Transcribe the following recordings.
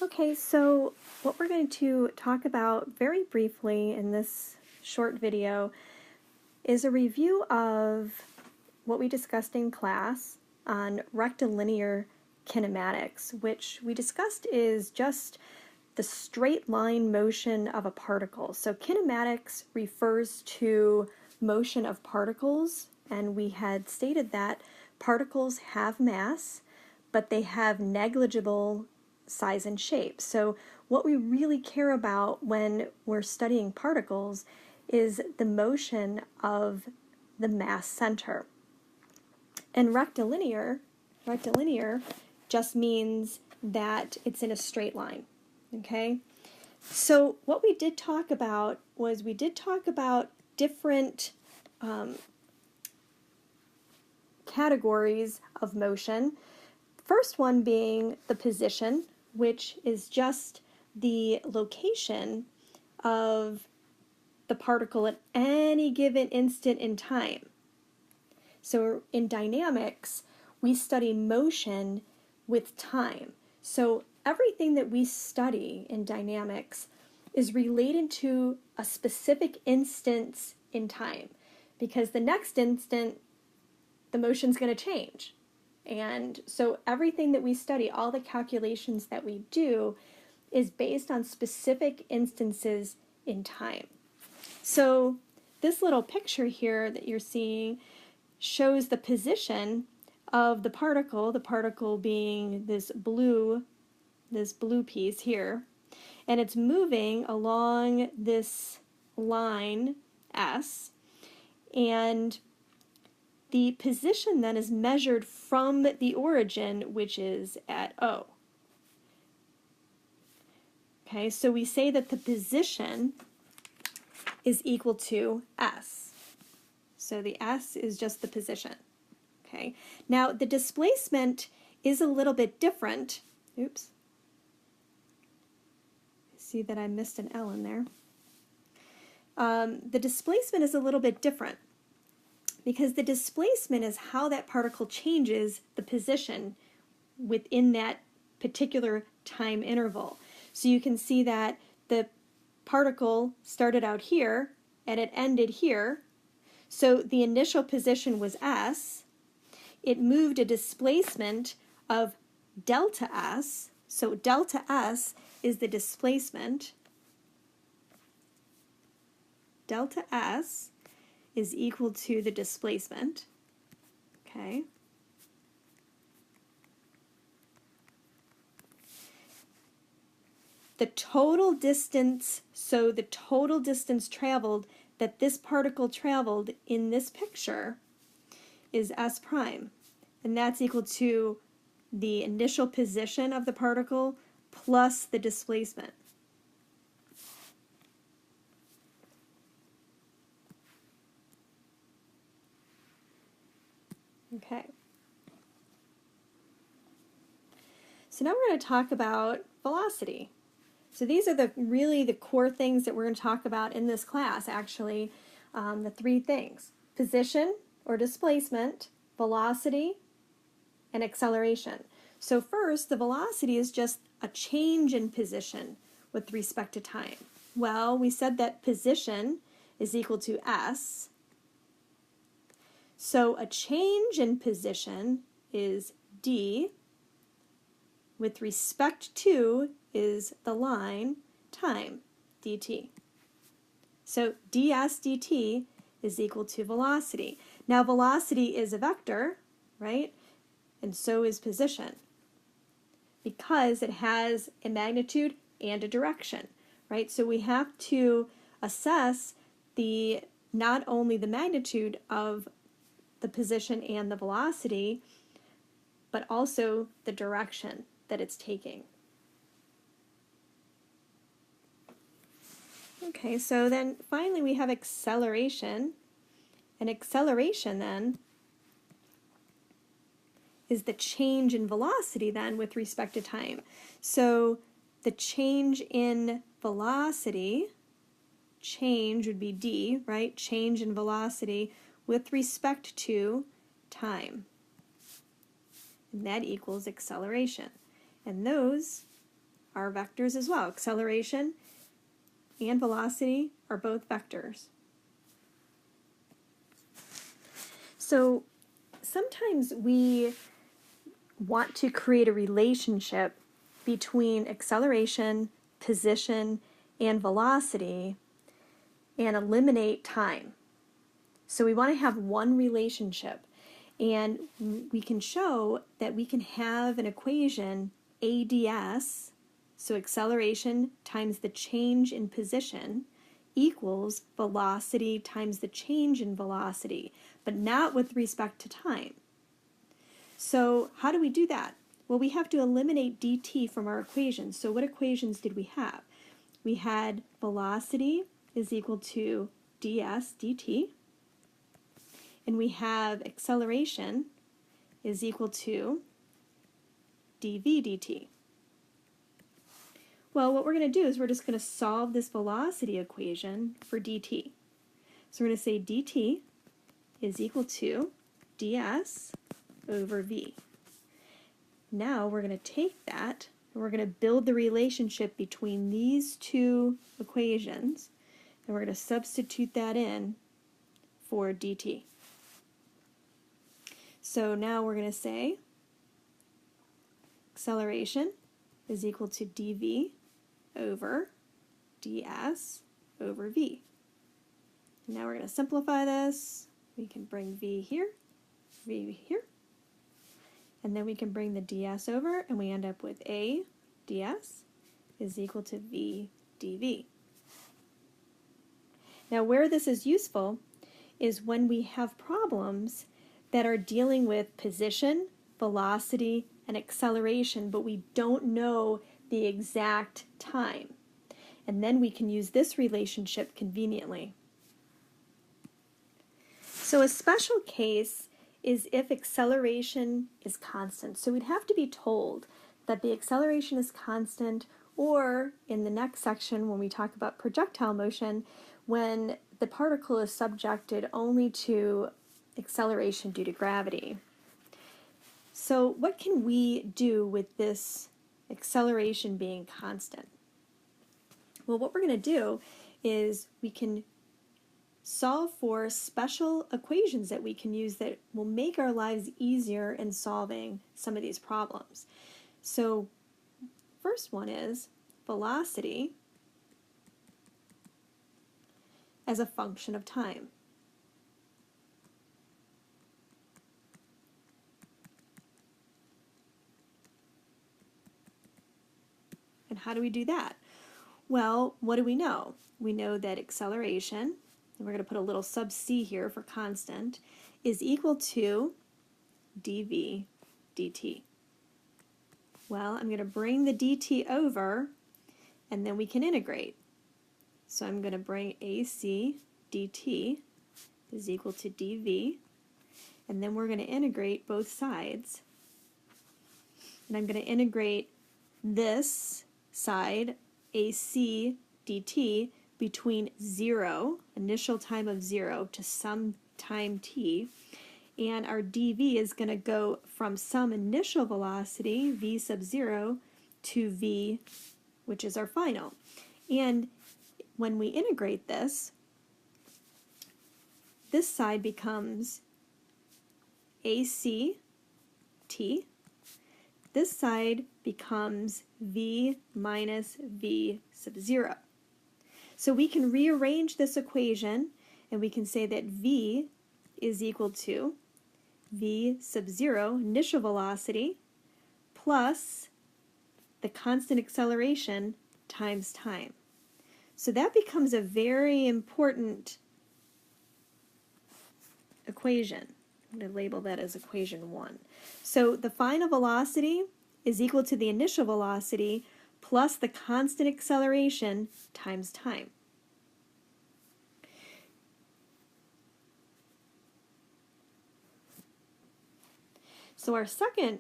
Okay, so what we're going to talk about very briefly in this short video is a review of what we discussed in class on rectilinear kinematics, which we discussed is just the straight line motion of a particle. So kinematics refers to motion of particles, and we had stated that particles have mass, but they have negligible size and shape. So what we really care about when we're studying particles is the motion of the mass center. And rectilinear just means that it's in a straight line, okay? So what we did talk about was different categories of motion. First one being the position, which is just the location of the particle at any given instant in time. So in dynamics, we study motion with time. So everything that we study in dynamics is related to a specific instance in time, because the next instant, the motion's going to change. And so everything that we study, all the calculations that we do, is based on specific instances in time. So this little picture here that you're seeing shows the position of the particle being this blue piece here, and it's moving along this line S, and the position then is measured from the origin, which is at O. Okay, so we say that the position is equal to S. So the S is just the position. Okay, now the displacement is a little bit different. Oops. See that I missed an L in there. The displacement is a little bit different, because the displacement is how that particle changes the position within that particular time interval. So you can see that the particle started out here and it ended here. So the initial position was S. It moved a displacement of delta S. So delta S is the displacement. Delta S is equal to the displacement, okay? The total distance, so the total distance traveled that this particle traveled in this picture is S prime, and that's equal to the initial position of the particle plus the displacement. Okay. So now we're going to talk about velocity. So these are really the core things that we're going to talk about in this class, actually. The three things: position or displacement, velocity, and acceleration. So first, the velocity is just a change in position with respect to time. Well, we said that position is equal to S. So a change in position is d, with respect to is the line, time, dt. So ds dt is equal to velocity. Now velocity is a vector, right? And so is position, because it has a magnitude and a direction, right? So we have to assess not only the magnitude of the position and the velocity, but also the direction that it's taking. Okay, so then finally we have acceleration. And acceleration then is the change in velocity then with respect to time. So the change in velocity, change would be d, right? Change in velocity with respect to time. And that equals acceleration. And those are vectors as well. Acceleration and velocity are both vectors. So sometimes we want to create a relationship between acceleration, position, and velocity and eliminate time. So we want to have one relationship, and we can show that we can have an equation AdS, so acceleration times the change in position, equals velocity times the change in velocity, but not with respect to time. So how do we do that? Well, we have to eliminate dt from our equations. So what equations did we have? We had velocity is equal to ds dt, and we have acceleration is equal to dv dt. Well, what we're going to do is we're just going to solve this velocity equation for dt. So we're going to say dt is equal to ds over v. Now we're going to take that and we're going to build the relationship between these two equations, and we're going to substitute that in for dt. So now we're going to say acceleration is equal to dv over ds over v. And now we're going to simplify this. We can bring v here, and then we can bring the ds over, and we end up with a ds is equal to v dv. Now where this is useful is when we have problems that are dealing with position, velocity, and acceleration, but we don't know the exact time. And then we can use this relationship conveniently. So a special case is if acceleration is constant. So we'd have to be told that the acceleration is constant, or in the next section when we talk about projectile motion, when the particle is subjected only to acceleration due to gravity. So what can we do with this acceleration being constant? Well, what we're going to do is we can solve for special equations that we can use that will make our lives easier in solving some of these problems. So first one is velocity as a function of time. And how do we do that? Well, what do we know? We know that acceleration, and we're going to put a little sub c here for constant, is equal to dv dt. Well, I'm going to bring the dt over, and then we can integrate. So I'm going to bring ac dt is equal to dv, and then we're going to integrate both sides. And I'm going to integrate this side, ac dt, between 0, initial time of 0, to some time t, and our dv is going to go from some initial velocity, v sub 0, to v, which is our final. And when we integrate this side becomes ac t, this side becomes v minus v sub 0. So we can rearrange this equation, and we can say that v is equal to v sub 0, initial velocity, plus the constant acceleration times time. So that becomes a very important equation. I'm going to label that as equation 1. So the final velocity is equal to the initial velocity plus the constant acceleration times time. So our second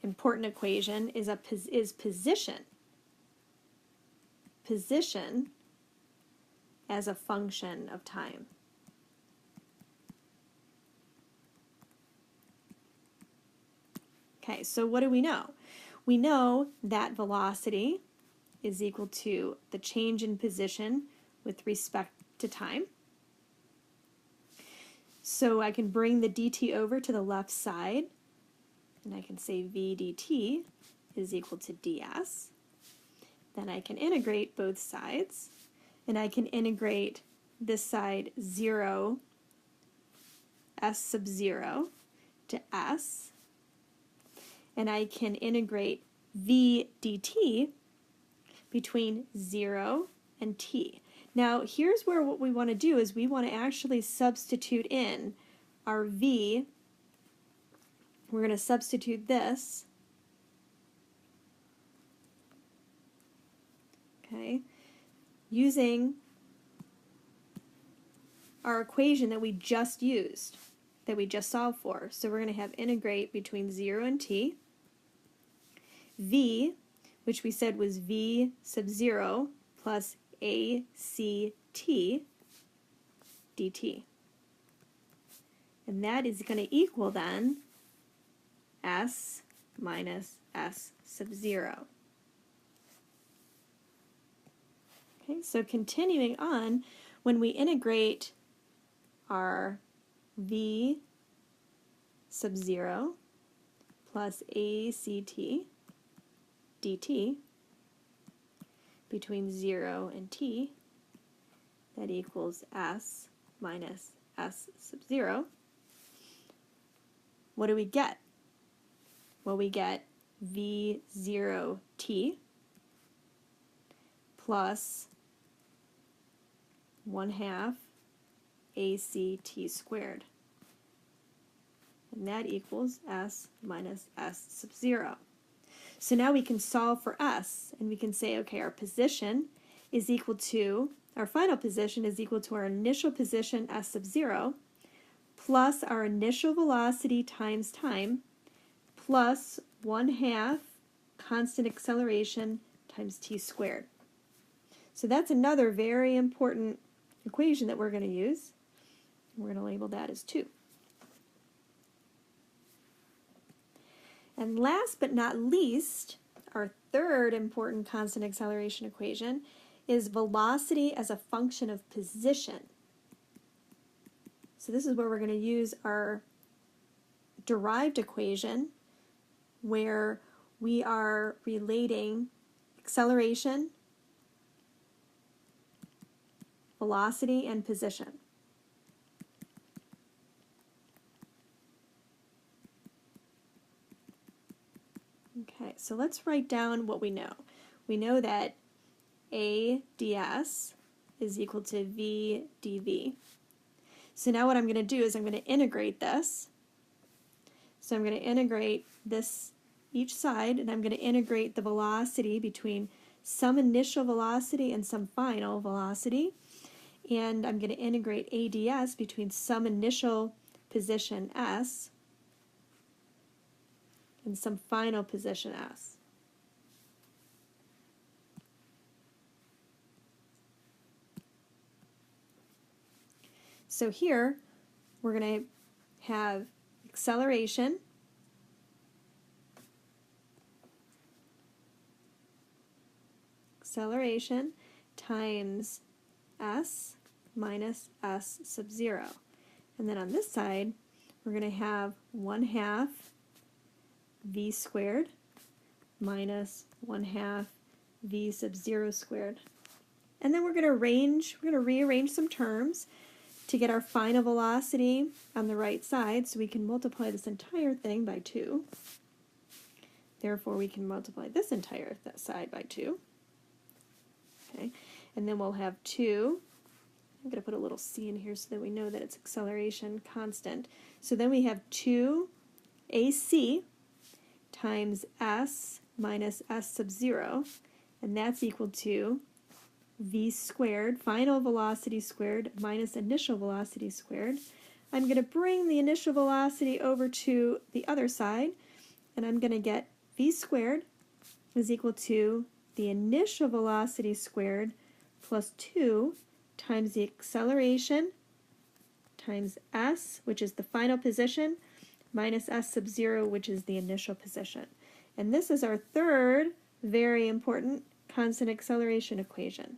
important equation is position. Position as a function of time. Okay, so what do we know? We know that velocity is equal to the change in position with respect to time. So I can bring the dt over to the left side, and I can say v dt is equal to ds. Then I can integrate both sides, and I can integrate this side 0, s sub 0 to s, and I can integrate v dt between 0 and t. Now here's where what we want to do is we want to actually substitute in our v. We're going to substitute this, okay, using our equation that we just used, that we just solved for. So we're going to have integrate between 0 and t, v, which we said was v sub 0 plus act dt. And that is going to equal then s minus s sub 0. Okay, so continuing on, when we integrate our v sub 0 plus act dt between 0 and t, that equals s minus s sub 0. What do we get? Well, we get v0t plus 1/2 act squared. And that equals s minus s sub 0. So now we can solve for s, and we can say, okay, our position is equal to, our final position is equal to our initial position s sub 0 plus our initial velocity times time plus 1/2 constant acceleration times t squared. So that's another very important equation that we're going to use. We're going to label that as 2. And last but not least, our third important constant acceleration equation is velocity as a function of position. So this is where we're going to use our derived equation where we are relating acceleration, velocity, and position. Okay, so let's write down what we know. We know that a ds is equal to v dv. So now what I'm going to do is I'm going to integrate this. So I'm going to integrate this each side, and I'm going to integrate the velocity between some initial velocity and some final velocity. And I'm going to integrate ADS between some initial position s and some final position s. So here we're going to have acceleration times s minus s sub 0. And then on this side, we're going to have 1/2 v squared minus 1/2 v sub 0 squared. And then we're going to rearrange some terms to get our final velocity on the right side, so we can multiply this entire thing by 2. Therefore, we can multiply this entire side by 2. Okay, and then we'll have 2. I'm going to put a little c in here so that we know that it's acceleration constant. So then we have 2 ac times s minus s sub 0, and that's equal to v squared, final velocity squared, minus initial velocity squared. I'm going to bring the initial velocity over to the other side, and I'm going to get v squared is equal to the initial velocity squared plus 2 times the acceleration times s, which is the final position, minus s sub 0, which is the initial position. And this is our third very important constant acceleration equation.